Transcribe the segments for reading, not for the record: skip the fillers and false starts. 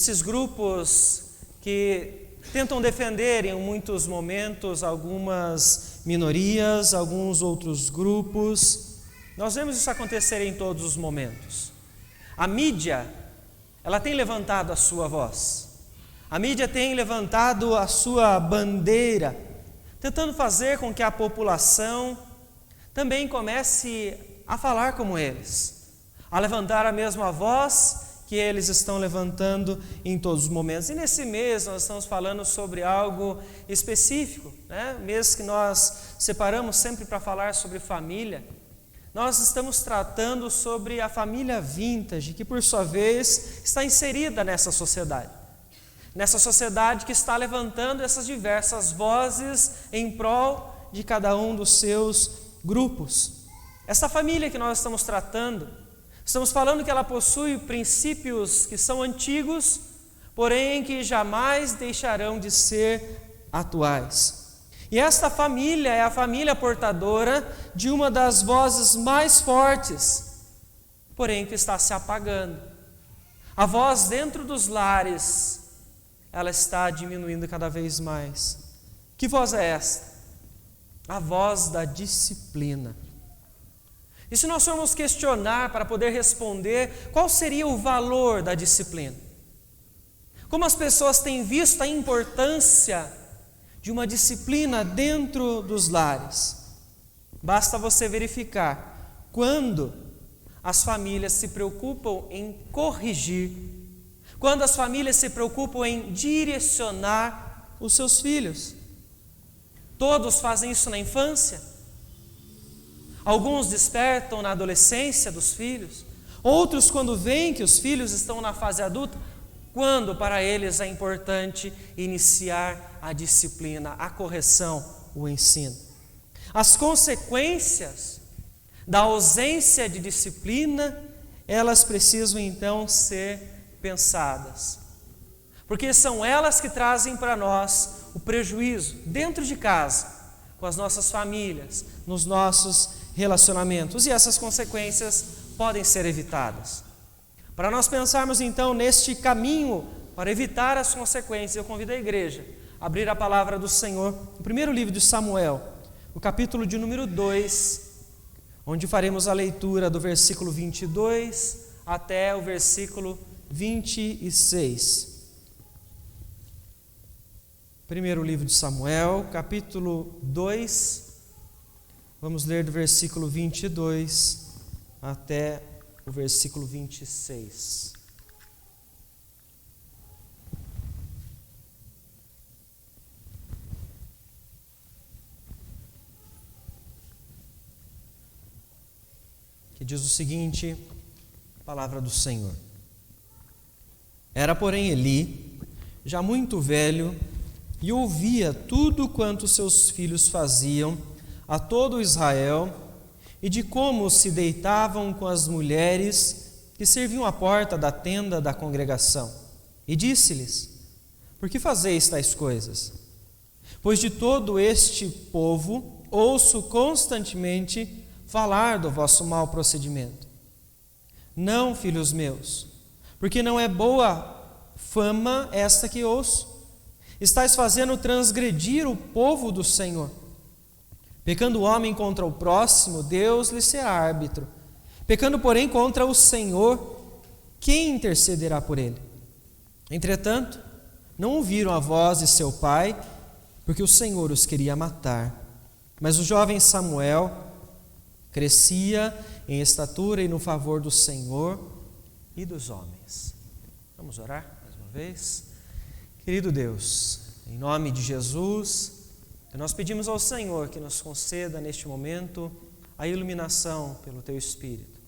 Esses grupos que tentam defender em muitos momentos algumas minorias, alguns outros grupos. Nós vemos isso acontecer em todos os momentos. A mídia, ela tem levantado a sua voz. A mídia tem levantado a sua bandeira, tentando fazer com que a população também comece a falar como eles, a levantar a mesma voz que eles estão levantando em todos os momentos. E nesse mês nós estamos falando sobre algo específico, mês que nós separamos sempre para falar sobre família. Nós estamos tratando sobre a família vintage, que por sua vez está inserida nessa sociedade que está levantando essas diversas vozes em prol de cada um dos seus grupos. Essa família que nós estamos tratando, estamos falando que ela possui princípios que são antigos, porém que jamais deixarão de ser atuais. E esta família é a família portadora de uma das vozes mais fortes, porém que está se apagando. A voz dentro dos lares, ela está diminuindo cada vez mais. Que voz é esta? A voz da disciplina. E se nós formos questionar para poder responder, qual seria o valor da disciplina? Como as pessoas têm visto a importância de uma disciplina dentro dos lares? Basta você verificar quando as famílias se preocupam em corrigir, quando as famílias se preocupam em direcionar os seus filhos. Todos fazem isso na infância. Alguns despertam na adolescência dos filhos, outros quando veem que os filhos estão na fase adulta, quando para eles é importante iniciar a disciplina, a correção, o ensino. As consequências da ausência de disciplina, elas precisam então ser pensadas, porque são elas que trazem para nós o prejuízo dentro de casa, com as nossas famílias, nos nossos relacionamentos, e essas consequências podem ser evitadas. Para nós pensarmos então neste caminho para evitar as consequências, eu convido a igreja a abrir a palavra do Senhor no primeiro livro de Samuel, o capítulo de número 2, onde faremos a leitura do versículo 22 até o versículo 26. Primeiro livro de Samuel, capítulo 2, vamos ler do versículo 22 até o versículo 26. Que diz o seguinte, palavra do Senhor. Era, porém, Eli, já muito velho, e ouvia tudo quanto seus filhos faziam a todo Israel, e de como se deitavam com as mulheres que serviam à porta da tenda da congregação. E disse-lhes: por que fazeis tais coisas? Pois de todo este povo ouço constantemente falar do vosso mau procedimento. Não, filhos meus, porque não é boa fama esta que ouço. Estais fazendo transgredir o povo do Senhor. Pecando o homem contra o próximo, Deus lhe será árbitro. Pecando, porém, contra o Senhor, quem intercederá por ele? Entretanto, não ouviram a voz de seu pai, porque o Senhor os queria matar. Mas o jovem Samuel crescia em estatura e no favor do Senhor e dos homens. Vamos orar mais uma vez? Querido Deus, em nome de Jesus, nós pedimos ao Senhor que nos conceda neste momento a iluminação pelo Teu Espírito.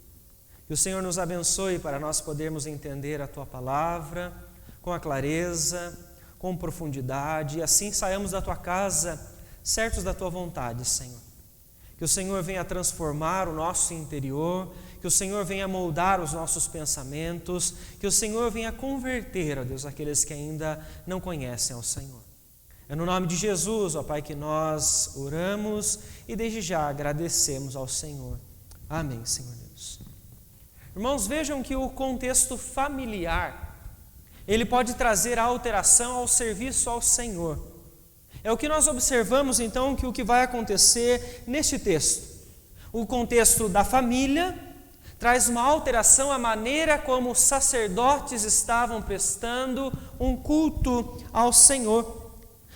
Que o Senhor nos abençoe para nós podermos entender a Tua palavra com a clareza, com profundidade, e assim saiamos da Tua casa certos da Tua vontade, Senhor. Que o Senhor venha transformar o nosso interior, que o Senhor venha moldar os nossos pensamentos, que o Senhor venha converter, ó Deus, aqueles que ainda não conhecem ao Senhor. É no nome de Jesus, ó Pai, que nós oramos e desde já agradecemos ao Senhor. Amém, Senhor Deus. Irmãos, vejam que o contexto familiar, ele pode trazer a alteração ao serviço ao Senhor. É o que nós observamos então que o que vai acontecer neste texto. O contexto da família traz uma alteração à maneira como os sacerdotes estavam prestando um culto ao Senhor.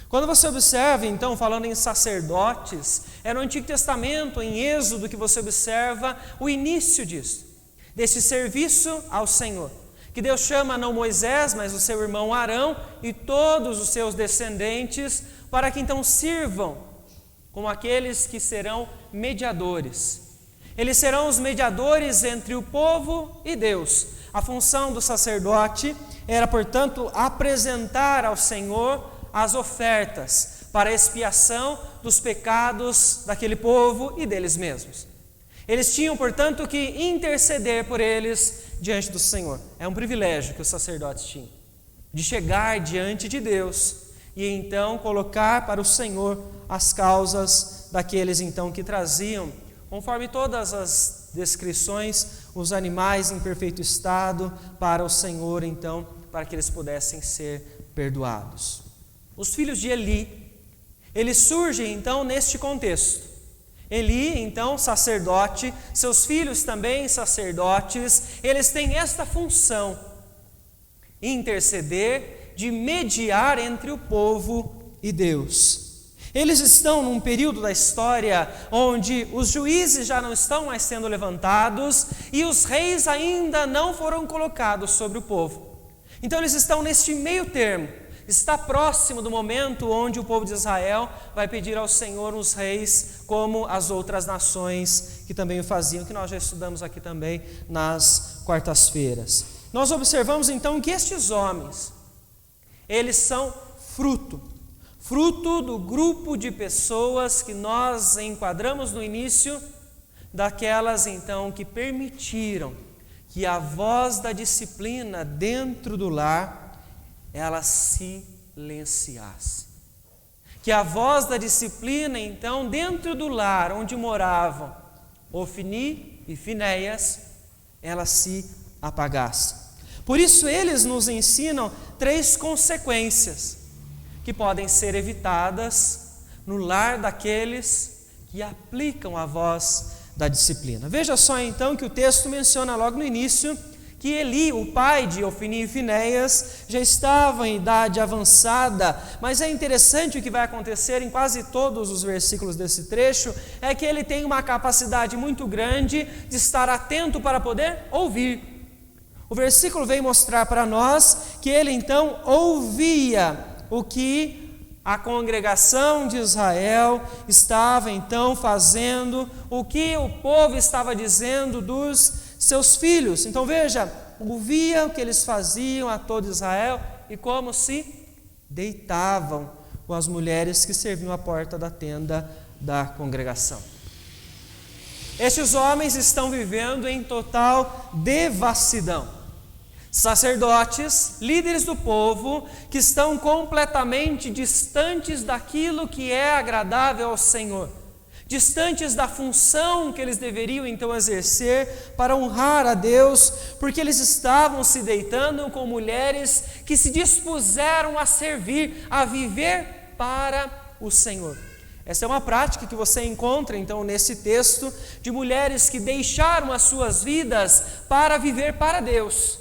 Quando você observa, então, falando em sacerdotes, é no Antigo Testamento, em Êxodo, que você observa o início disso, desse serviço ao Senhor, que Deus chama não Moisés, mas o seu irmão Arão e todos os seus descendentes, para que então sirvam como aqueles que serão mediadores. Eles serão os mediadores entre o povo e Deus. A função do sacerdote era, portanto, apresentar ao Senhor as ofertas para a expiação dos pecados daquele povo e deles mesmos. Eles tinham, portanto, que interceder por eles diante do Senhor. É um privilégio que os sacerdotes tinham, de chegar diante de Deus e então colocar para o Senhor as causas daqueles então que traziam, conforme todas as descrições, os animais em perfeito estado para o Senhor, então, para que eles pudessem ser perdoados. Os filhos de Eli, eles surgem então neste contexto. Eli, então, sacerdote, seus filhos também sacerdotes, eles têm esta função: interceder, de mediar entre o povo e Deus. Eles estão num período da história onde os juízes já não estão mais sendo levantados e os reis ainda não foram colocados sobre o povo. Então eles estão neste meio termo. Está próximo do momento onde o povo de Israel vai pedir ao Senhor os reis, como as outras nações que também o faziam, que nós já estudamos aqui também nas quartas-feiras. Nós observamos então que estes homens, eles são fruto do grupo de pessoas que nós enquadramos no início, daquelas então que permitiram que a voz da disciplina dentro do lar ela silenciasse. Que a voz da disciplina, então, dentro do lar onde moravam Ofni e Finéias, ela se apagasse. Por isso eles nos ensinam 3 consequências que podem ser evitadas no lar daqueles que aplicam a voz da disciplina. Veja só então que o texto menciona logo no início que Eli, o pai de Ofni e Finéias, já estava em idade avançada, mas é interessante o que vai acontecer em quase todos os versículos desse trecho, é que ele tem uma capacidade muito grande de estar atento para poder ouvir. O versículo vem mostrar para nós que ele então ouvia o que a congregação de Israel estava então fazendo, o que o povo estava dizendo dos seus filhos. Então veja, ouvia o que eles faziam a todo Israel e como se deitavam com as mulheres que serviam à porta da tenda da congregação. Estes homens estão vivendo em total devassidão. Sacerdotes, líderes do povo, que estão completamente distantes daquilo que é agradável ao Senhor, distantes da função que eles deveriam então exercer para honrar a Deus, porque eles estavam se deitando com mulheres que se dispuseram a servir, a viver para o Senhor. Essa é uma prática que você encontra então nesse texto, de mulheres que deixaram as suas vidas para viver para Deus,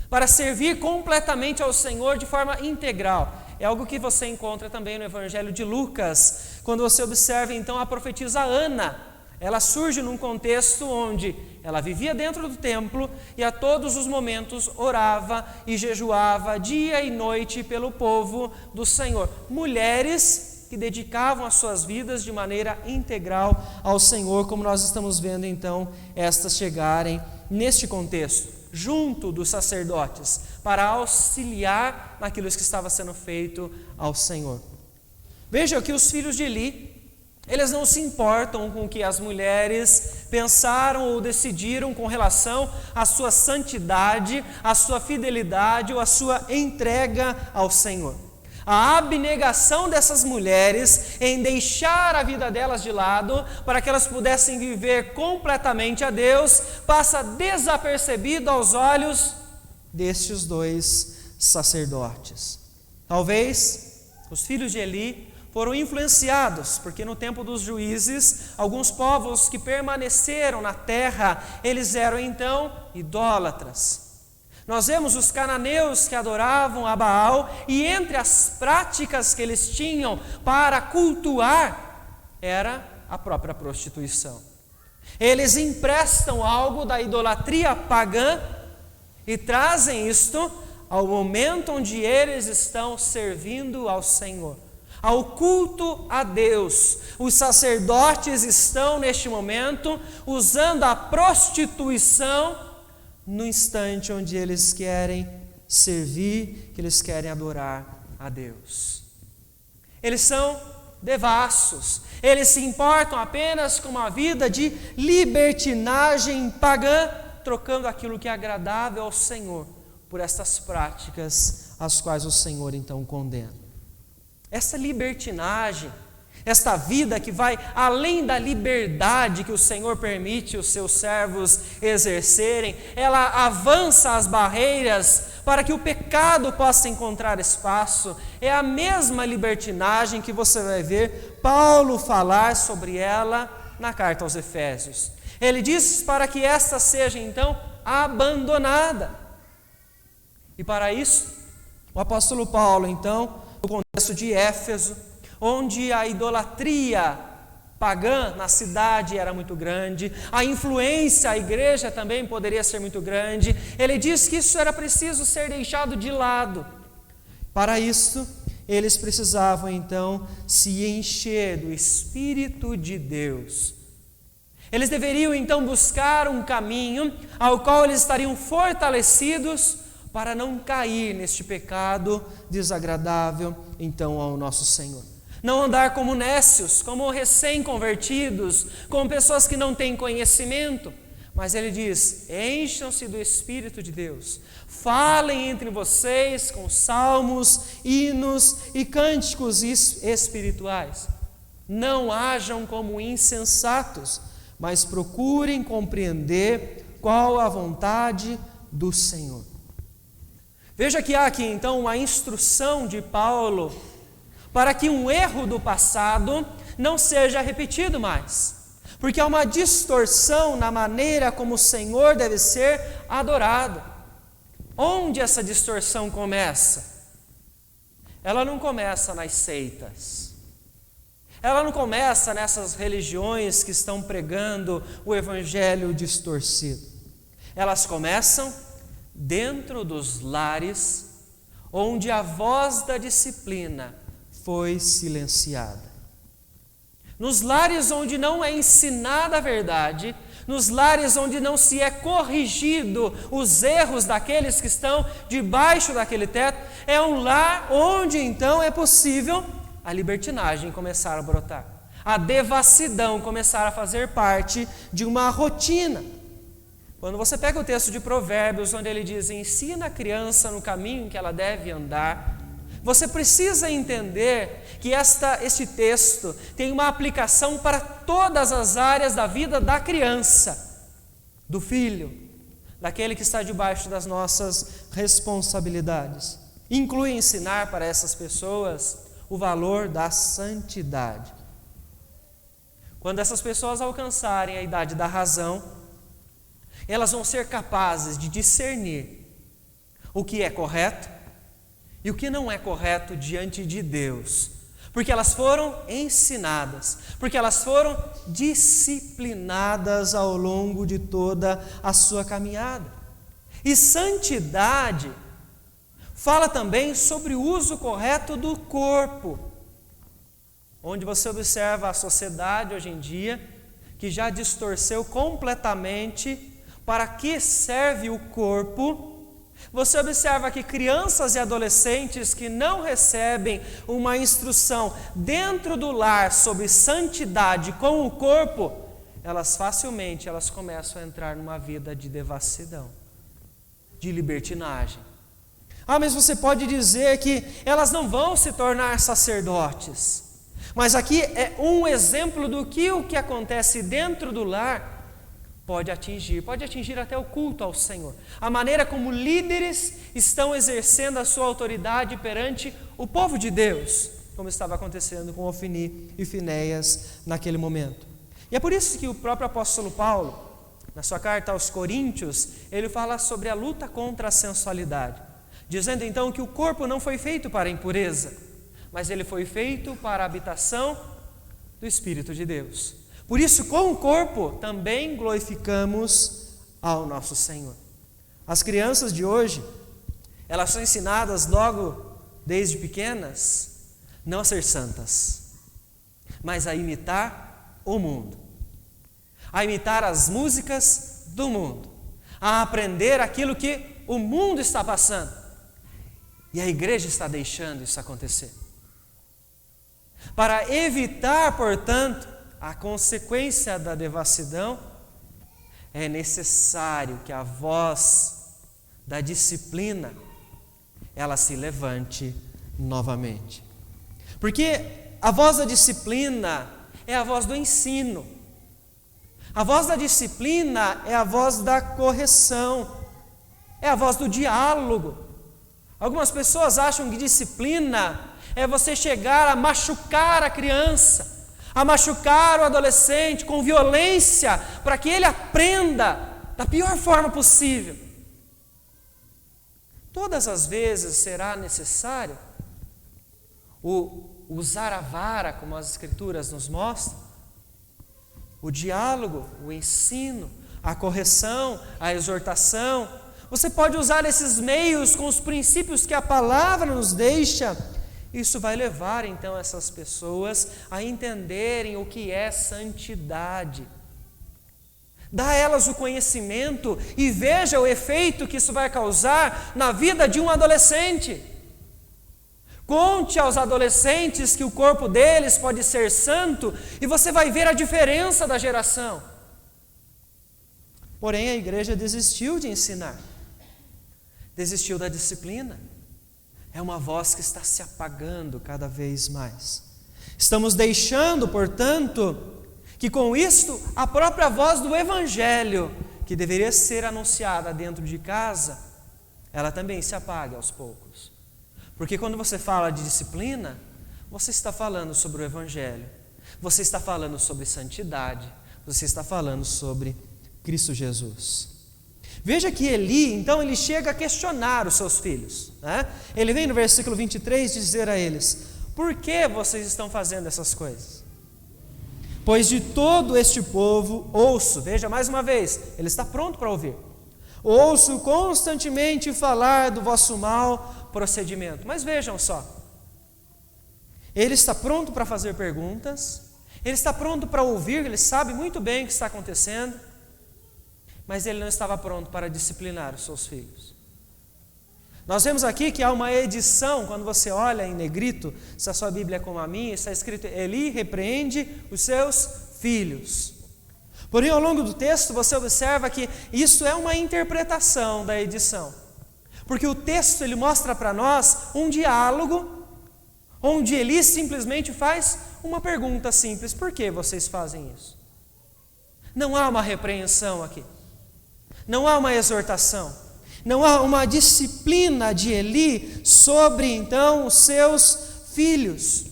para servir completamente ao Senhor de forma integral. É algo que você encontra também no Evangelho de Lucas, quando você observa então a profetisa Ana. Ela surge num contexto onde ela vivia dentro do templo e a todos os momentos orava e jejuava dia e noite pelo povo do Senhor. Mulheres que dedicavam as suas vidas de maneira integral ao Senhor, como nós estamos vendo então estas chegarem neste contexto, junto dos sacerdotes, para auxiliar naquilo que estava sendo feito ao Senhor. Veja que os filhos de Eli, eles não se importam com o que as mulheres pensaram ou decidiram com relação à sua santidade, à sua fidelidade ou à sua entrega ao Senhor. A abnegação dessas mulheres em deixar a vida delas de lado para que elas pudessem viver completamente a Deus passa desapercebido aos olhos destes 2 sacerdotes. Talvez os filhos de Eli foram influenciados, porque no tempo dos juízes, alguns povos que permaneceram na terra, eles eram então idólatras. Nós vemos os cananeus que adoravam a Baal, e entre as práticas que eles tinham para cultuar, era a própria prostituição. Eles emprestam algo da idolatria pagã e trazem isto ao momento onde eles estão servindo ao Senhor, ao culto a Deus. Os sacerdotes estão neste momento usando a prostituição no instante onde eles querem servir, que eles querem adorar a Deus. Eles são devassos, eles se importam apenas com uma vida de libertinagem pagã, trocando aquilo que é agradável ao Senhor por estas práticas as quais o Senhor então condena. Essa libertinagem, esta vida que vai além da liberdade que o Senhor permite os seus servos exercerem, ela avança as barreiras para que o pecado possa encontrar espaço. É a mesma libertinagem que você vai ver Paulo falar sobre ela na carta aos Efésios. Ele diz para que esta seja então abandonada. E para isso, o apóstolo Paulo então, no contexto de Éfeso, onde a idolatria pagã na cidade era muito grande, a influência, a igreja também poderia ser muito grande, ele diz que isso era preciso ser deixado de lado. Para isso, eles precisavam então se encher do Espírito de Deus. Eles deveriam então buscar um caminho ao qual eles estariam fortalecidos para não cair neste pecado desagradável então ao nosso Senhor. Não andar como nécios, como recém-convertidos, como pessoas que não têm conhecimento. Mas ele diz: encham-se do Espírito de Deus, falem entre vocês com salmos, hinos e cânticos espirituais. Não hajam como insensatos, mas procurem compreender qual a vontade do Senhor. Veja que há aqui então uma instrução de Paulo para que um erro do passado não seja repetido mais, porque há uma distorção na maneira como o Senhor deve ser adorado. Onde essa distorção começa? Ela não começa nas seitas, ela não começa nessas religiões que estão pregando o evangelho distorcido. Elas começam dentro dos lares, onde a voz da disciplina foi silenciada. Nos lares onde não é ensinada a verdade, nos lares onde não se é corrigido os erros daqueles que estão debaixo daquele teto, é um lar onde então é possível a libertinagem começar a brotar, a devassidão começar a fazer parte de uma rotina. Quando você pega o texto de Provérbios, onde ele diz: ensina a criança no caminho que ela deve andar, você precisa entender que este texto tem uma aplicação para todas as áreas da vida da criança, do filho, daquele que está debaixo das nossas responsabilidades. Inclui ensinar para essas pessoas o valor da santidade. Quando essas pessoas alcançarem a idade da razão, elas vão ser capazes de discernir o que é correto e o que não é correto diante de Deus, porque elas foram ensinadas, porque elas foram disciplinadas ao longo de toda a sua caminhada. E santidade fala também sobre o uso correto do corpo, onde você observa a sociedade hoje em dia, que já distorceu completamente para que serve o corpo. Você observa que crianças e adolescentes que não recebem uma instrução dentro do lar sobre santidade com o corpo, elas facilmente começam a entrar numa vida de devassidão, de libertinagem. Mas você pode dizer que elas não vão se tornar sacerdotes. Mas aqui é um exemplo do que o que acontece dentro do lar pode atingir até o culto ao Senhor. A maneira como líderes estão exercendo a sua autoridade perante o povo de Deus, como estava acontecendo com Ofni e Finéias naquele momento. E é por isso que o próprio apóstolo Paulo, na sua carta aos Coríntios, ele fala sobre a luta contra a sensualidade, dizendo então que o corpo não foi feito para a impureza, mas ele foi feito para a habitação do Espírito de Deus. Por isso, com o corpo, também glorificamos ao nosso Senhor. As crianças de hoje, elas são ensinadas logo desde pequenas, não a ser santas, mas a imitar o mundo, a imitar as músicas do mundo, a aprender aquilo que o mundo está passando. E a igreja está deixando isso acontecer. Para evitar, portanto, a consequência da devassidão, é necessário que a voz da disciplina, ela se levante novamente. Porque a voz da disciplina é a voz do ensino. A voz da disciplina é a voz da correção, é a voz do diálogo. Algumas pessoas acham que disciplina é você chegar a machucar a criança, a machucar o adolescente com violência, para que ele aprenda da pior forma possível. Todas as vezes será necessário usar a vara, como as Escrituras nos mostram, o diálogo, o ensino, a correção, a exortação. Você pode usar esses meios com os princípios que a palavra nos deixa. Isso vai levar então essas pessoas a entenderem o que é santidade. Dá a elas o conhecimento e veja o efeito que isso vai causar na vida de um adolescente. Conte aos adolescentes que o corpo deles pode ser santo e você vai ver a diferença da geração. Porém, a igreja desistiu de ensinar, desistiu da disciplina. É uma voz que está se apagando cada vez mais. Estamos deixando, portanto, que com isto a própria voz do Evangelho, que deveria ser anunciada dentro de casa, ela também se apaga aos poucos. Porque quando você fala de disciplina, você está falando sobre o Evangelho, você está falando sobre santidade, você está falando sobre Cristo Jesus. Veja que Eli, então, ele chega a questionar os seus filhos, né? Ele vem no versículo 23 dizer a eles: por que vocês estão fazendo essas coisas? Pois de todo este povo ouço, veja mais uma vez, ele está pronto para ouvir, ouço constantemente falar do vosso mau procedimento. Mas vejam só, ele está pronto para fazer perguntas, ele está pronto para ouvir, ele sabe muito bem o que está acontecendo, mas ele não estava pronto para disciplinar os seus filhos. Nós vemos aqui que há uma edição, quando você olha em negrito, se a sua Bíblia é como a minha, está escrito: Eli repreende os seus filhos. Porém, ao longo do texto, você observa que isso é uma interpretação da edição. Porque o texto ele mostra para nós um diálogo, onde Eli simplesmente faz uma pergunta simples: por que vocês fazem isso? Não há uma repreensão aqui. Não há uma exortação, não há uma disciplina de Eli sobre, então, os seus filhos.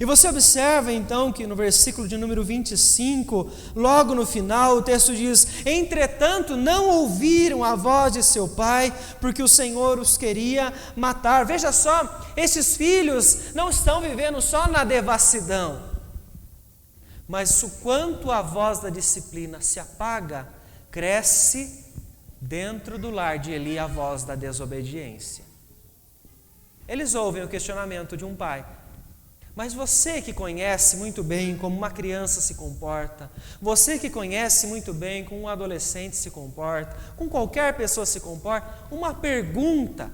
E você observa, então, que no versículo de número 25, logo no final, o texto diz: entretanto, não ouviram a voz de seu pai, porque o Senhor os queria matar. Veja só, esses filhos não estão vivendo só na devassidão, mas o quanto a voz da disciplina se apaga, cresce dentro do lar de Eli a voz da desobediência. Eles ouvem o questionamento de um pai: mas você que conhece muito bem como uma criança se comporta, você que conhece muito bem como um adolescente se comporta, com qualquer pessoa se comporta, uma pergunta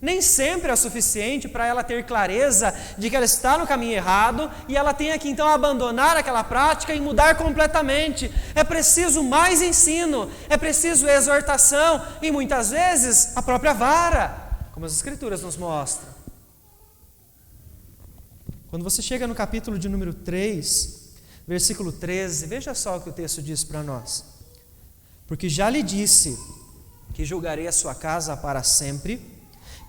nem sempre é suficiente para ela ter clareza de que ela está no caminho errado e ela tenha que então abandonar aquela prática e mudar completamente. É preciso mais ensino, é preciso exortação e muitas vezes a própria vara, como as Escrituras nos mostram. Quando você chega no capítulo de número 3, Versículo 13, veja só o que o texto diz para nós. Porque já lhe disse que julgarei a sua casa para sempre,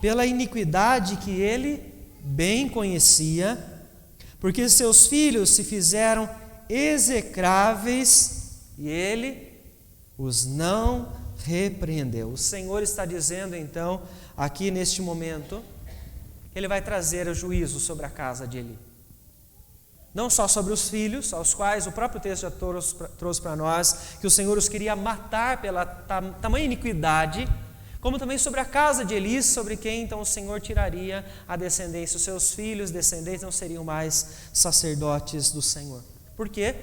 pela iniquidade que ele bem conhecia, porque seus filhos se fizeram execráveis e ele os não repreendeu. O Senhor está dizendo então, aqui neste momento, que Ele vai trazer o juízo sobre a casa de Eli. Não só sobre os filhos, aos quais o próprio texto já trouxe para nós, que o Senhor os queria matar pela tamanha iniquidade, como também sobre a casa de Eli, sobre quem então o Senhor tiraria a descendência. Os seus filhos, descendentes, não seriam mais sacerdotes do Senhor. Por quê?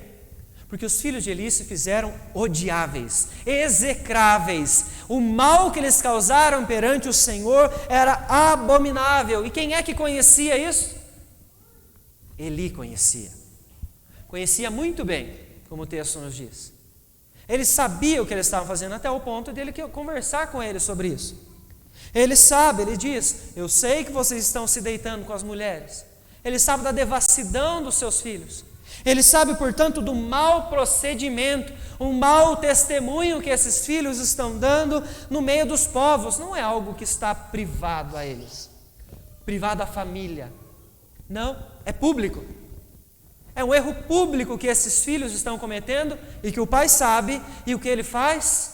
Porque os filhos de Eli se fizeram odiáveis, execráveis. O mal que eles causaram perante o Senhor era abominável. E quem é que conhecia isso? Eli conhecia muito bem, como o texto nos diz. Ele sabia o que eles estavam fazendo, até o ponto de ele conversar com eles sobre isso. Ele sabe, ele diz: eu sei que vocês estão se deitando com as mulheres. Ele sabe da devassidão dos seus filhos. Ele sabe, portanto, do mau procedimento, um mau testemunho que esses filhos estão dando no meio dos povos. Não é algo que está privado a eles, privado à família. Não, é público. É um erro público que esses filhos estão cometendo e que o pai sabe, e o que ele faz?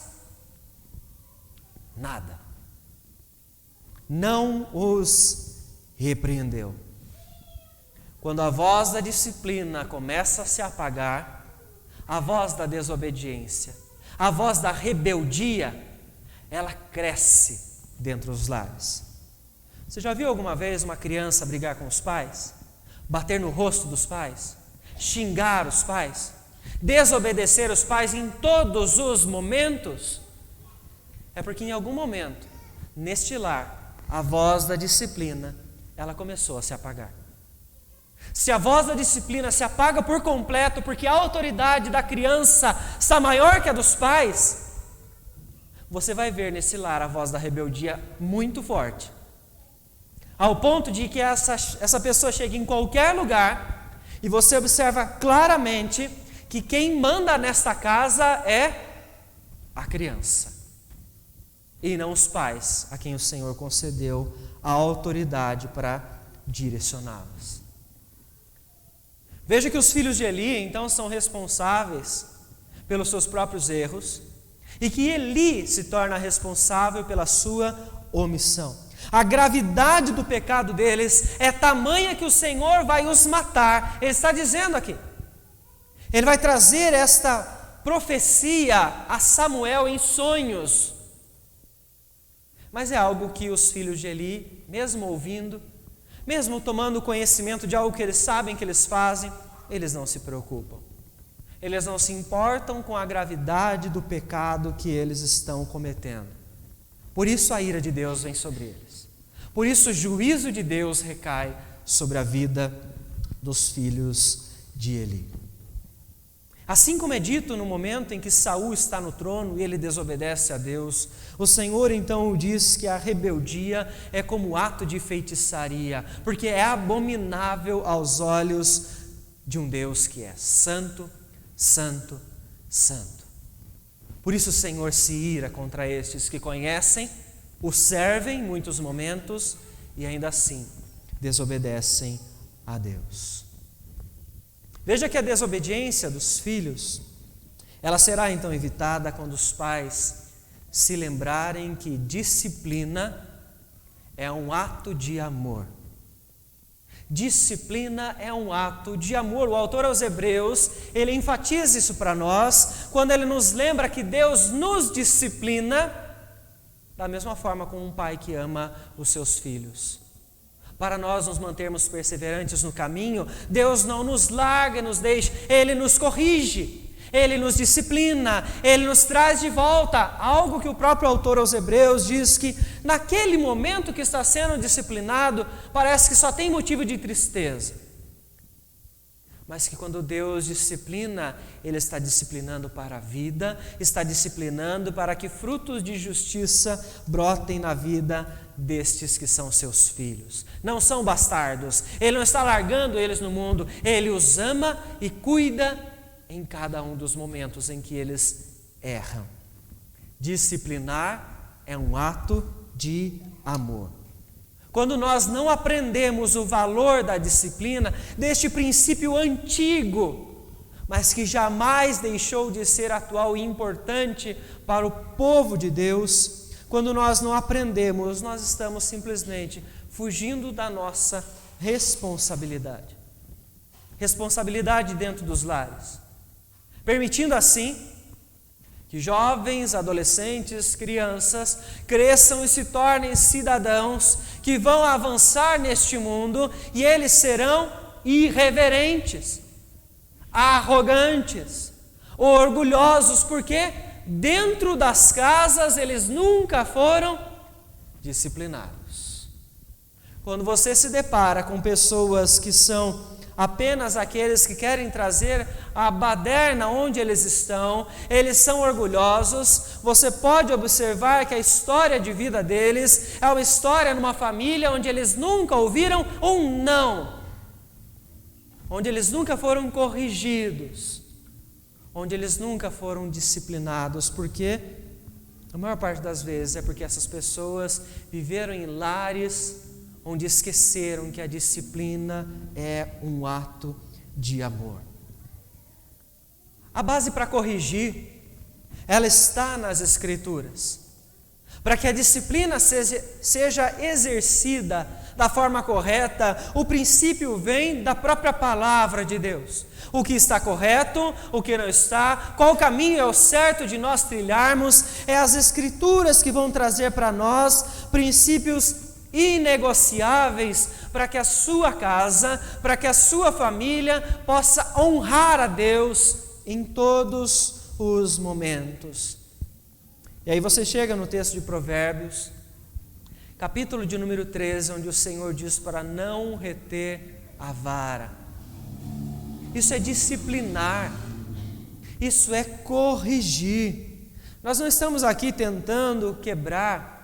Nada. Não os repreendeu. Quando a voz da disciplina começa a se apagar, a voz da desobediência, a voz da rebeldia, ela cresce dentro dos lares. Você já viu alguma vez uma criança brigar com os pais? Bater no rosto dos pais? Xingar os pais? Desobedecer os pais em todos os momentos? É porque em algum momento, neste lar, a voz da disciplina, ela começou a se apagar. Se a voz da disciplina se apaga por completo, porque a autoridade da criança está maior que a dos pais, você vai ver nesse lar a voz da rebeldia muito forte, ao ponto de que essa pessoa chega em qualquer lugar e você observa claramente que quem manda nesta casa é a criança e não os pais, a quem o Senhor concedeu a autoridade para direcioná-los. Veja que os filhos de Eli, então, são responsáveis pelos seus próprios erros e que Eli se torna responsável pela sua omissão. A gravidade do pecado deles é tamanha que o Senhor vai os matar. Ele está dizendo aqui. Ele vai trazer esta profecia a Samuel em sonhos. Mas é algo que os filhos de Eli, mesmo ouvindo, mesmo tomando conhecimento de algo que eles sabem que eles fazem, eles não se preocupam. Eles não se importam com a gravidade do pecado que eles estão cometendo. Por isso a ira de Deus vem sobre eles. Por isso o juízo de Deus recai sobre a vida dos filhos de Eli. Assim como é dito no momento em que Saul está no trono e ele desobedece a Deus, o Senhor então diz que a rebeldia é como ato de feitiçaria, porque é abominável aos olhos de um Deus que é santo, santo, santo. Por isso o Senhor se ira contra estes que conhecem, o servem em muitos momentos e ainda assim desobedecem a Deus. Veja que a desobediência dos filhos, ela será então evitada quando os pais se lembrarem que disciplina é um ato de amor. Disciplina é um ato de amor. O autor aos Hebreus, ele enfatiza isso para nós, quando ele nos lembra que Deus nos disciplina da mesma forma como um pai que ama os seus filhos. Para nós nos mantermos perseverantes no caminho, Deus não nos larga e nos deixa, Ele nos corrige, Ele nos disciplina, Ele nos traz de volta. Algo que o próprio autor aos Hebreus diz que naquele momento que está sendo disciplinado, parece que só tem motivo de tristeza. Mas que quando Deus disciplina, Ele está disciplinando para a vida, está disciplinando para que frutos de justiça brotem na vida destes que são seus filhos. Não são bastardos, Ele não está largando eles no mundo, Ele os ama e cuida em cada um dos momentos em que eles erram. Disciplinar é um ato de amor. Quando nós não aprendemos o valor da disciplina, deste princípio antigo, mas que jamais deixou de ser atual e importante para o povo de Deus, quando nós não aprendemos, nós estamos simplesmente fugindo da nossa responsabilidade. Responsabilidade dentro dos lares. Permitindo assim que jovens, adolescentes, crianças cresçam e se tornem cidadãos que vão avançar neste mundo e eles serão irreverentes, arrogantes, orgulhosos, porque dentro das casas eles nunca foram disciplinados. Quando você se depara com pessoas que são apenas aqueles que querem trazer a baderna onde eles estão, eles são orgulhosos, você pode observar que a história de vida deles é uma história numa família onde eles nunca ouviram um não, onde eles nunca foram corrigidos, onde eles nunca foram disciplinados, porque a maior parte das vezes é porque essas pessoas viveram em lares onde esqueceram que a disciplina é um ato de amor. A base para corrigir, ela está nas Escrituras. Para que a disciplina seja exercida da forma correta, o princípio vem da própria palavra de Deus. O que está correto, o que não está, qual caminho é o certo de nós trilharmos, é as Escrituras que vão trazer para nós princípios inegociáveis para que a sua casa, para que a sua família possa honrar a Deus em todos os momentos. E aí você chega no texto de Provérbios, capítulo de número 13, onde o Senhor diz para não reter a vara. Isso é disciplinar, isso é corrigir. Nós não estamos aqui tentando quebrar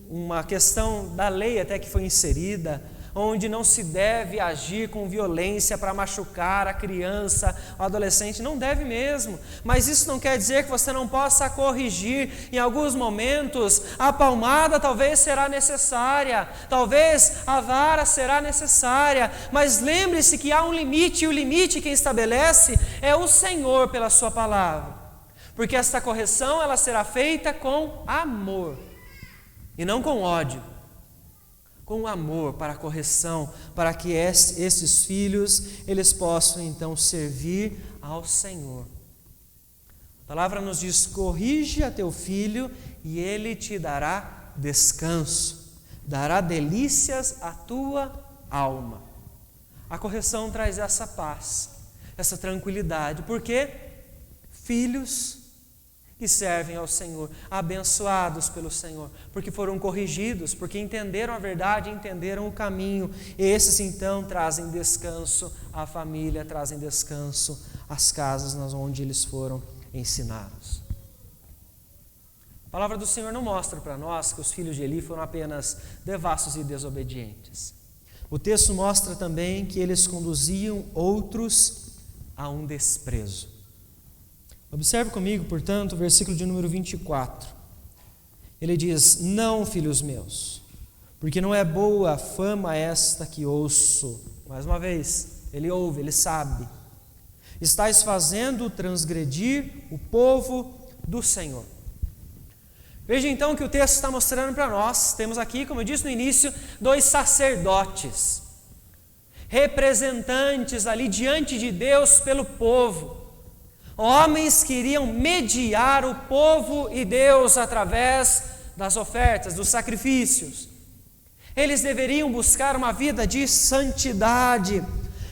uma questão da lei até que foi inserida, onde não se deve agir com violência para machucar a criança, o adolescente, não deve mesmo, mas isso não quer dizer que você não possa corrigir. Em alguns momentos a palmada talvez será necessária, talvez a vara será necessária, mas lembre-se que há um limite, e o limite quem estabelece é o Senhor pela sua palavra, porque esta correção ela será feita com amor e não com ódio, com amor para a correção, para que esses filhos, eles possam então servir ao Senhor. A palavra nos diz, corrige a teu filho e ele te dará descanso, dará delícias à tua alma. A correção traz essa paz, essa tranquilidade, porque filhos que servem ao Senhor, abençoados pelo Senhor, porque foram corrigidos, porque entenderam a verdade, entenderam o caminho. Esses então trazem descanso à família, trazem descanso às casas onde eles foram ensinados. A palavra do Senhor não mostra para nós que os filhos de Eli foram apenas devassos e desobedientes. O texto mostra também que eles conduziam outros a um desprezo. Observe comigo, portanto, o versículo de número 24. Ele diz, não, filhos meus, porque não é boa a fama esta que ouço. Mais uma vez, ele ouve, ele sabe. Estais fazendo transgredir o povo do Senhor. Veja então que o texto está mostrando para nós. Temos aqui, como eu disse no início, 2 sacerdotes, representantes ali diante de Deus pelo povo. Homens que iriam mediar o povo e Deus através das ofertas, dos sacrifícios. Eles deveriam buscar uma vida de santidade,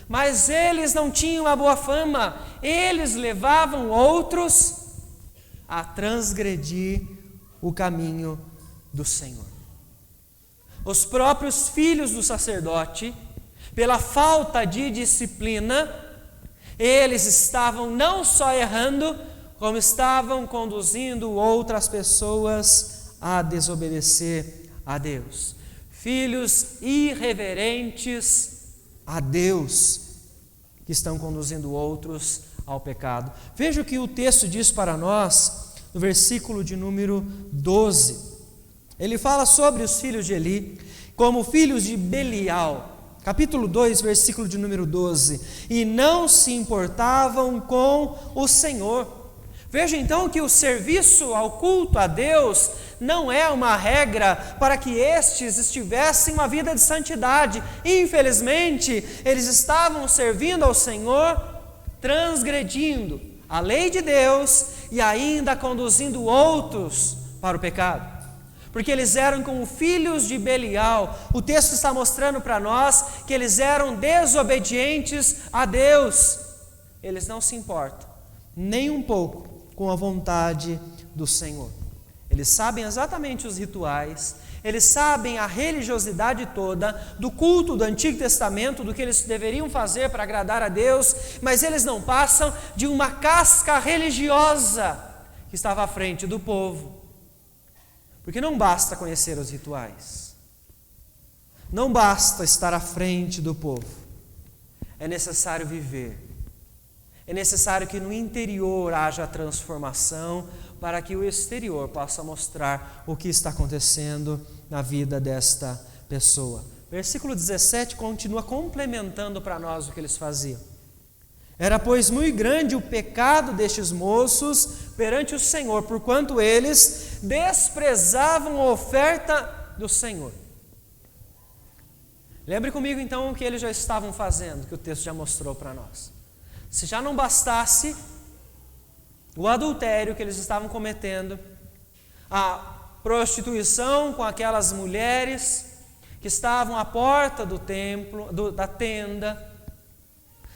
mas eles não tinham a boa fama. Eles levavam outros a transgredir o caminho do Senhor. Os próprios filhos do sacerdote, pela falta de disciplina, eles estavam não só errando, como estavam conduzindo outras pessoas a desobedecer a Deus. Filhos irreverentes a Deus. que estão conduzindo outros ao pecado. Veja o que o texto diz para nós no versículo de número 12. Ele fala sobre os filhos de Eli como filhos de Belial. Capítulo 2, versículo de número 12. E não se importavam com o Senhor. Veja então que o serviço ao culto a Deus não é uma regra para que estes estivessem uma vida de santidade. Infelizmente, eles estavam servindo ao Senhor, transgredindo a lei de Deus e ainda conduzindo outros para o pecado. Porque eles eram como filhos de Belial. O texto está mostrando para nós que eles eram desobedientes a Deus. Eles não se importam nem um pouco com a vontade do Senhor. Eles sabem exatamente os rituais, eles sabem a religiosidade toda do culto do Antigo Testamento, do que eles deveriam fazer para agradar a Deus, mas eles não passam de uma casca religiosa que estava à frente do povo. Porque não basta conhecer os rituais, não basta estar à frente do povo, é necessário viver. É necessário que no interior haja transformação para que o exterior possa mostrar o que está acontecendo na vida desta pessoa. Versículo 17 continua complementando para nós o que eles faziam. Era, pois, muito grande o pecado destes moços perante o Senhor, porquanto eles desprezavam a oferta do Senhor. Lembre comigo então o que eles já estavam fazendo, que o texto já mostrou para nós. Se já não bastasse o adultério que eles estavam cometendo, a prostituição com aquelas mulheres que estavam à porta do templo, da tenda,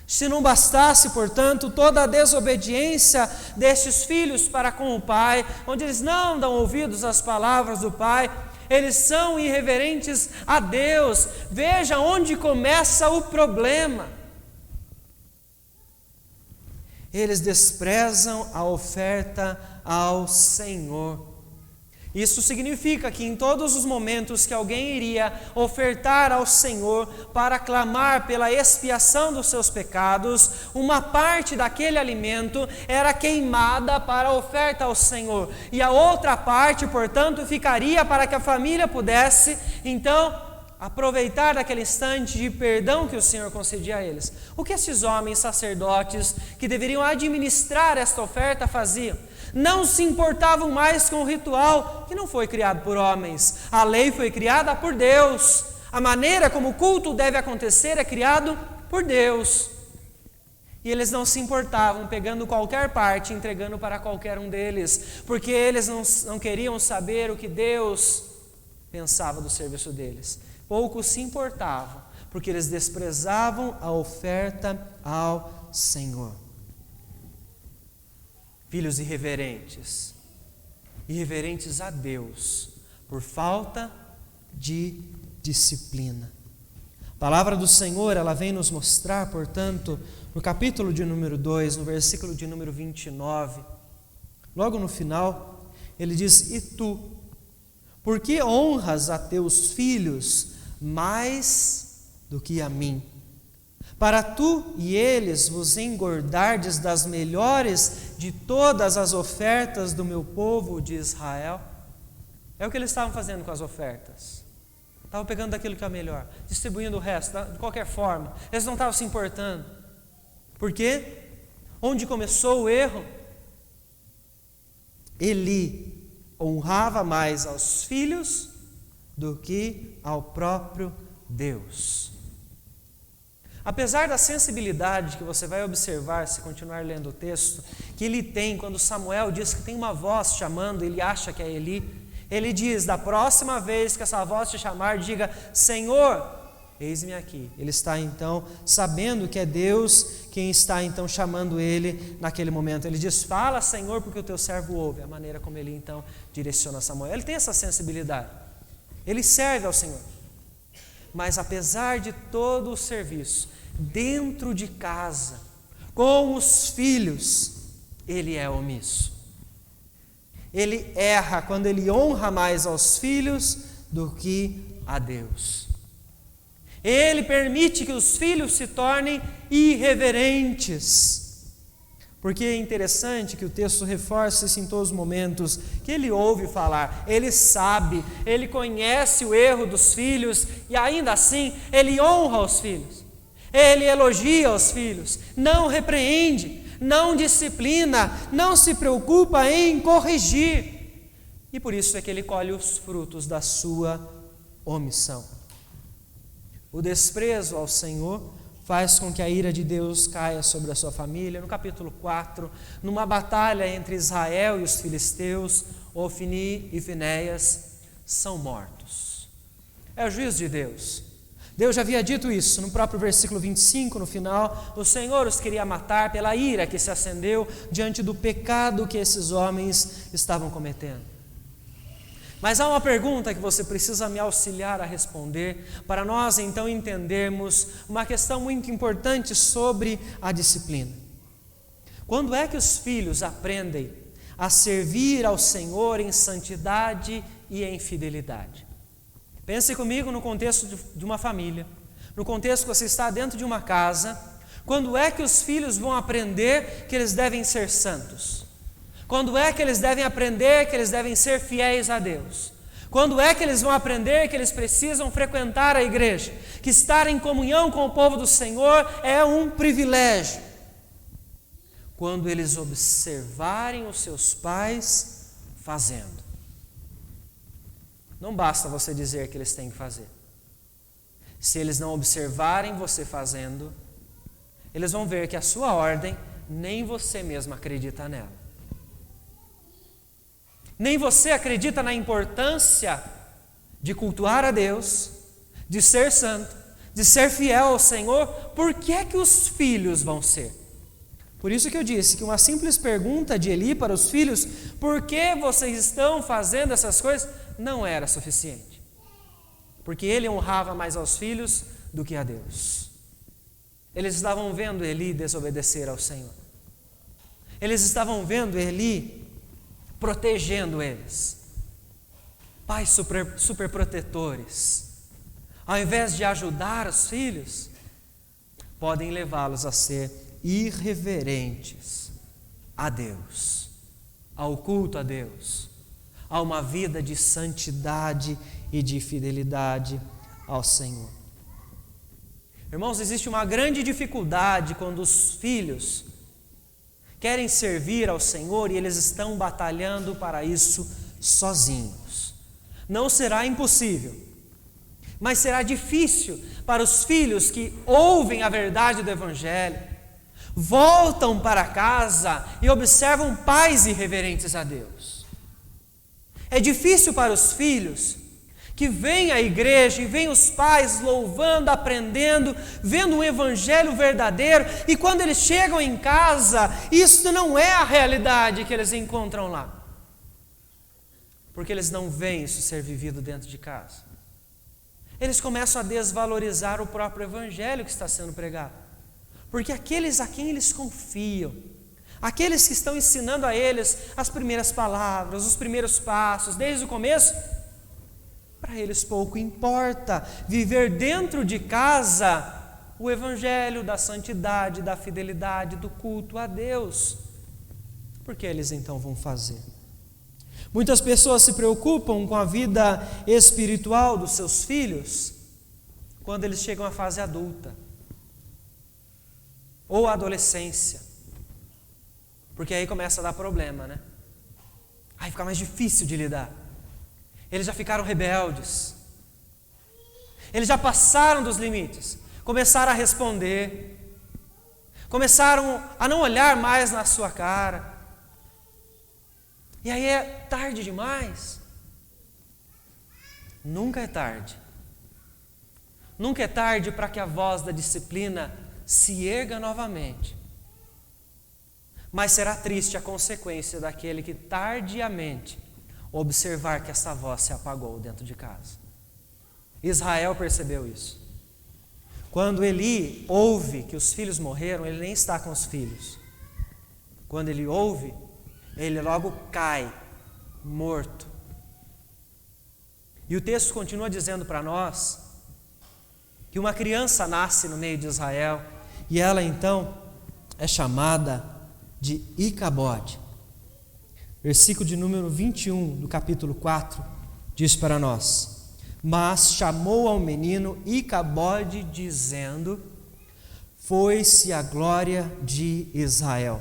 se não bastasse, portanto, toda a desobediência destes filhos para com o pai, onde eles não dão ouvidos às palavras do pai, eles são irreverentes a Deus. Veja onde começa o problema. Eles desprezam a oferta ao Senhor. Isso significa que em todos os momentos que alguém iria ofertar ao Senhor para clamar pela expiação dos seus pecados, uma parte daquele alimento era queimada para a oferta ao Senhor. E a outra parte, portanto, ficaria para que a família pudesse, então, aproveitar daquele instante de perdão que o Senhor concedia a eles. O que esses homens sacerdotes que deveriam administrar esta oferta faziam? Não se importavam mais com o ritual que não foi criado por homens. A lei foi criada por Deus. A maneira como o culto deve acontecer é criado por Deus. E eles não se importavam pegando qualquer parte e entregando para qualquer um deles, porque eles não queriam saber o que Deus pensava do serviço deles. Poucos se importavam, porque eles desprezavam a oferta ao Senhor. Filhos irreverentes a Deus, por falta de disciplina. A palavra do Senhor, ela vem nos mostrar, portanto, no capítulo de número 2, no versículo de número 29, logo no final, ele diz: E tu, por que honras a teus filhos mais do que a mim? Para tu e eles vos engordardes das melhores de todas as ofertas do meu povo de Israel. É o que eles estavam fazendo com as ofertas. Estavam pegando daquilo que é melhor, distribuindo o resto, de qualquer forma. Eles não estavam se importando. Por quê? Onde começou o erro? Eli honrava mais aos filhos do que ao próprio Deus. Apesar da sensibilidade que você vai observar se continuar lendo o texto, que ele tem quando Samuel diz que tem uma voz chamando, ele acha que é Eli, ele diz: da próxima vez que essa voz te chamar, diga: Senhor, eis-me aqui. Ele está então sabendo que é Deus quem está então chamando ele naquele momento. Ele diz: fala, Senhor, porque o teu servo ouve. A maneira como ele então direciona Samuel. Ele tem essa sensibilidade. Ele serve ao Senhor. Mas apesar de todo o serviço, dentro de casa, com os filhos, ele é omisso. Ele erra quando ele honra mais aos filhos do que a Deus. Ele permite que os filhos se tornem irreverentes. Porque é interessante que o texto reforça isso em todos os momentos, que ele ouve falar, ele sabe, ele conhece o erro dos filhos e ainda assim ele honra os filhos, ele elogia os filhos, não repreende, não disciplina, não se preocupa em corrigir. E por isso é que ele colhe os frutos da sua omissão. O desprezo ao Senhor faz com que a ira de Deus caia sobre a sua família. No capítulo 4, numa batalha entre Israel e os filisteus, Ofni e Finéias são mortos. É o juízo de Deus. Deus já havia dito isso no próprio versículo 25, no final. O Senhor os queria matar pela ira que se acendeu diante do pecado que esses homens estavam cometendo. Mas há uma pergunta que você precisa me auxiliar a responder, para nós então entendermos uma questão muito importante sobre a disciplina. Quando é que os filhos aprendem a servir ao Senhor em santidade e em fidelidade? Pense comigo no contexto de uma família, no contexto que você está dentro de uma casa. Quando é que os filhos vão aprender que eles devem ser santos? Quando é que eles devem aprender que eles devem ser fiéis a Deus? Quando é que eles vão aprender que eles precisam frequentar a igreja? Que estar em comunhão com o povo do Senhor é um privilégio. Quando eles observarem os seus pais fazendo. Não basta você dizer que eles têm que fazer. Se eles não observarem você fazendo, eles vão ver que a sua ordem, nem você mesmo acredita nela. Nem você acredita na importância de cultuar a Deus, de ser santo, de ser fiel ao Senhor. Por que é que os filhos vão ser? Por isso que eu disse que uma simples pergunta de Eli para os filhos, por que vocês estão fazendo essas coisas, não era suficiente. Porque ele honrava mais aos filhos do que a Deus. Eles estavam vendo Eli desobedecer ao Senhor. Eles estavam vendo Eli protegendo eles. Pais super protetores, ao invés de ajudar os filhos, podem levá-los a ser irreverentes a Deus, ao culto a Deus, a uma vida de santidade e de fidelidade ao Senhor. Irmãos, existe uma grande dificuldade quando os filhos querem servir ao Senhor e eles estão batalhando para isso sozinhos. Não será impossível, mas será difícil para os filhos que ouvem a verdade do Evangelho, voltam para casa e observam pais irreverentes a Deus. É difícil para os filhos que vêm à igreja e vêm os pais louvando, aprendendo, vendo um evangelho verdadeiro, e quando eles chegam em casa, isso não é a realidade que eles encontram lá. Porque eles não veem isso ser vivido dentro de casa. Eles começam a desvalorizar o próprio evangelho que está sendo pregado. Porque aqueles a quem eles confiam, aqueles que estão ensinando a eles as primeiras palavras, os primeiros passos, desde o começo, para eles pouco importa viver dentro de casa o evangelho da santidade, da fidelidade, do culto a Deus. Por que eles então vão fazer? Muitas pessoas se preocupam com a vida espiritual dos seus filhos quando eles chegam à fase adulta ou à adolescência, porque aí começa a dar problema, né? Aí fica mais difícil de lidar. Eles já ficaram rebeldes, eles já passaram dos limites, começaram a responder, começaram a não olhar mais na sua cara, e aí é tarde demais. Nunca é tarde, nunca é tarde para que a voz da disciplina se erga novamente, mas será triste a consequência daquele que tardiamente observar que essa voz se apagou dentro de casa. Israel percebeu isso. Quando Eli ouve que os filhos morreram, ele nem está com os filhos. Quando ele ouve, ele logo cai, morto. E o texto continua dizendo para nós que uma criança nasce no meio de Israel e ela então é chamada de Icabode. Versículo de número 21 do capítulo 4 diz para nós: mas chamou ao menino Icabode, dizendo: foi-se a glória de Israel.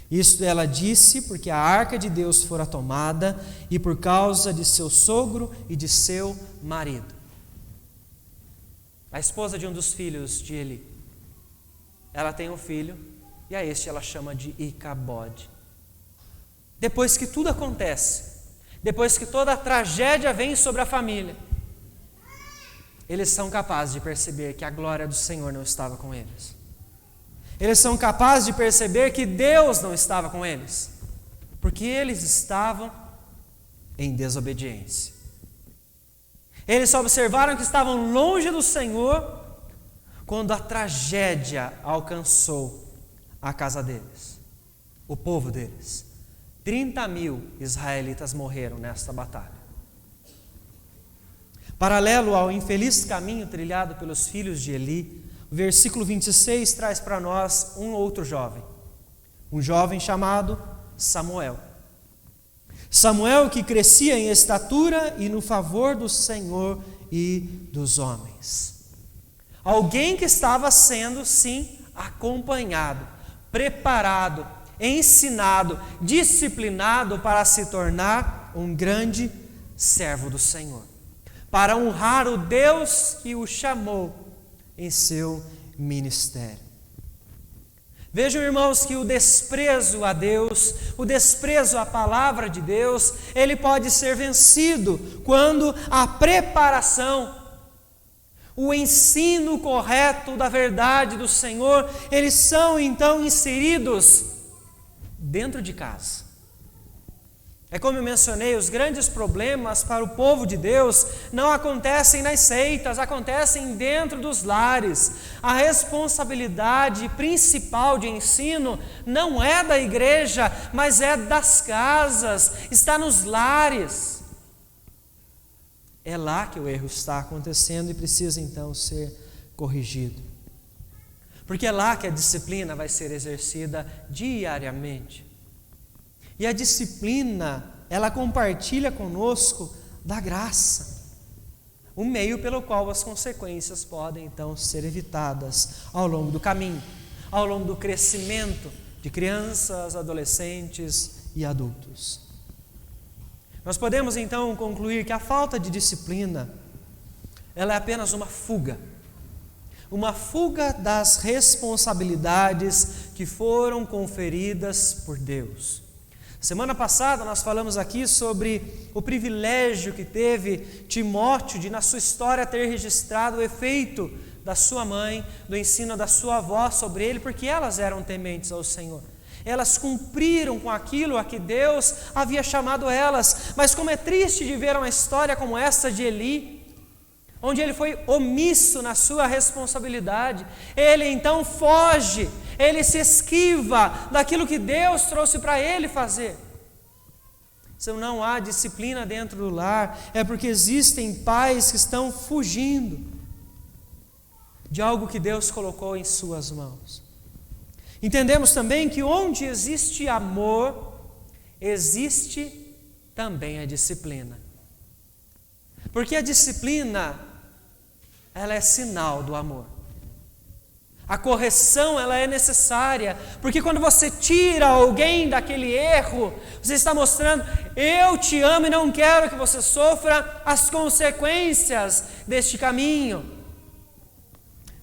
Isto ela disse porque a arca de Deus fora tomada e por causa de seu sogro e de seu marido. A esposa de um dos filhos de Eli, ela tem um filho e a este ela chama de Icabode. Depois que tudo acontece, depois que toda a tragédia vem sobre a família, eles são capazes de perceber que a glória do Senhor não estava com eles. Eles são capazes de perceber que Deus não estava com eles, porque eles estavam em desobediência. Eles só observaram que estavam longe do Senhor quando a tragédia alcançou a casa deles, o povo deles. 30.000 israelitas morreram nesta batalha. Paralelo ao infeliz caminho trilhado pelos filhos de Eli, o versículo 26 traz para nós um outro jovem, um jovem chamado Samuel. Samuel que crescia em estatura e no favor do Senhor e dos homens. Alguém que estava sendo, sim, acompanhado, preparado, ensinado, disciplinado para se tornar um grande servo do Senhor, para honrar o Deus que o chamou em seu ministério. Vejam, irmãos, que o desprezo a Deus, o desprezo à palavra de Deus, ele pode ser vencido quando a preparação, o ensino correto da verdade do Senhor, eles são então inseridos dentro de casa. É como eu mencionei, os grandes problemas para o povo de Deus não acontecem nas seitas, acontecem dentro dos lares. A responsabilidade principal de ensino não é da igreja, mas é das casas, está nos lares. É lá que o erro está acontecendo e precisa então ser corrigido. Porque é lá que a disciplina vai ser exercida diariamente. E a disciplina, ela compartilha conosco da graça, o meio pelo qual as consequências podem então ser evitadas ao longo do caminho, ao longo do crescimento de crianças, adolescentes e adultos. Nós podemos então concluir que a falta de disciplina, ela é apenas uma fuga das responsabilidades que foram conferidas por Deus. Semana passada nós falamos aqui sobre o privilégio que teve Timóteo de na sua história ter registrado o efeito da sua mãe, do ensino da sua avó sobre ele, porque elas eram tementes ao Senhor. Elas cumpriram com aquilo a que Deus havia chamado elas, mas como é triste de ver uma história como essa de Eli, onde ele foi omisso na sua responsabilidade. Ele então foge, ele se esquiva daquilo que Deus trouxe para ele fazer. Se não há disciplina dentro do lar, é porque existem pais que estão fugindo de algo que Deus colocou em suas mãos. Entendemos também que onde existe amor, existe também a disciplina. Porque a disciplina, ela é sinal do amor. A correção, ela é necessária, porque quando você tira alguém daquele erro, você está mostrando: eu te amo e não quero que você sofra as consequências deste caminho.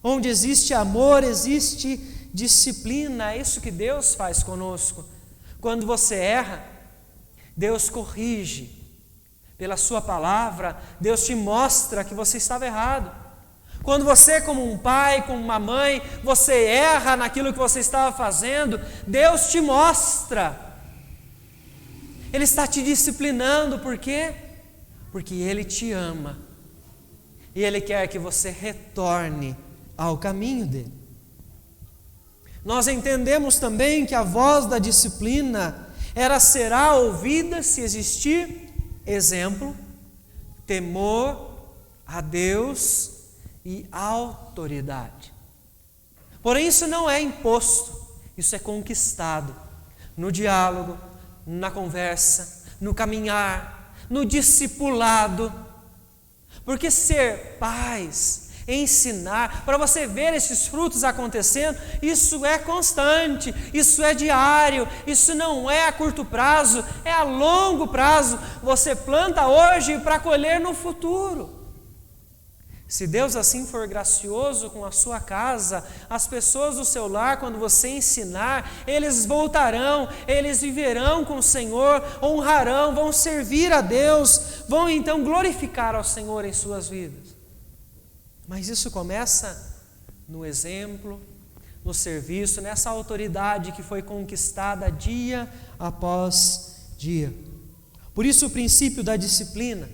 Onde existe amor, existe disciplina. É isso que Deus faz conosco. Quando você erra, Deus corrige. Pela sua palavra, Deus te mostra que você estava errado. Quando você, como um pai, como uma mãe, você erra naquilo que você estava fazendo, Deus te mostra. Ele está te disciplinando, por quê? Porque Ele te ama. E Ele quer que você retorne ao caminho dele. Nós entendemos também que a voz da disciplina, ela será ouvida se existir exemplo, temor a Deus e autoridade. Porém, isso não é imposto, isso é conquistado no diálogo, na conversa, no caminhar, no discipulado. Porque ser pais, ensinar, para você ver esses frutos acontecendo, isso é constante, isso é diário, isso não é a curto prazo, é a longo prazo. Você planta hoje para colher no futuro. Se Deus assim for gracioso com a sua casa, as pessoas do seu lar, quando você ensinar, eles voltarão, eles viverão com o Senhor, honrarão, vão servir a Deus, vão então glorificar ao Senhor em suas vidas. Mas isso começa no exemplo, no serviço, nessa autoridade que foi conquistada dia após dia. Por isso o princípio da disciplina,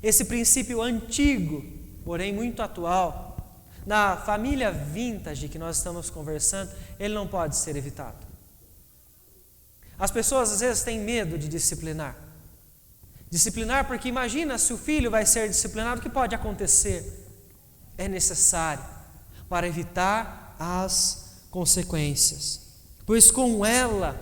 esse princípio antigo, porém muito atual, na família vintage que nós estamos conversando, ele não pode ser evitado. As pessoas às vezes têm medo de disciplinar. Disciplinar porque imagina se o filho vai ser disciplinado, o que pode acontecer? É necessário para evitar as consequências. Pois com ela,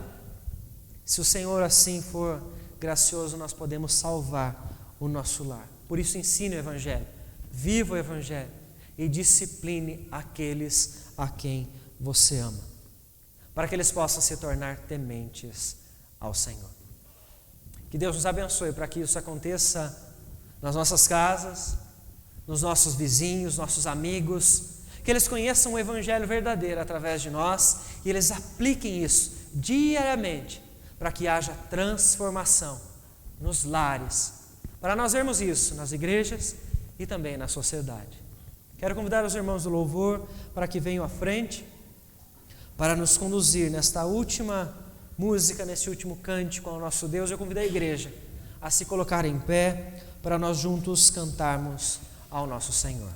se o Senhor assim for gracioso, nós podemos salvar o nosso lar. Por isso ensine o Evangelho. Viva o Evangelho e discipline aqueles a quem você ama, para que eles possam se tornar tementes ao Senhor. Que Deus nos abençoe para que isso aconteça nas nossas casas, nos nossos vizinhos, nossos amigos, que eles conheçam o Evangelho verdadeiro através de nós e eles apliquem isso diariamente para que haja transformação nos lares, para nós vermos isso nas igrejas e também na sociedade. Quero convidar os irmãos do louvor para que venham à frente, para nos conduzir nesta última música, nesse último cântico ao nosso Deus. Eu convido a igreja a se colocar em pé, para nós juntos cantarmos ao nosso Senhor.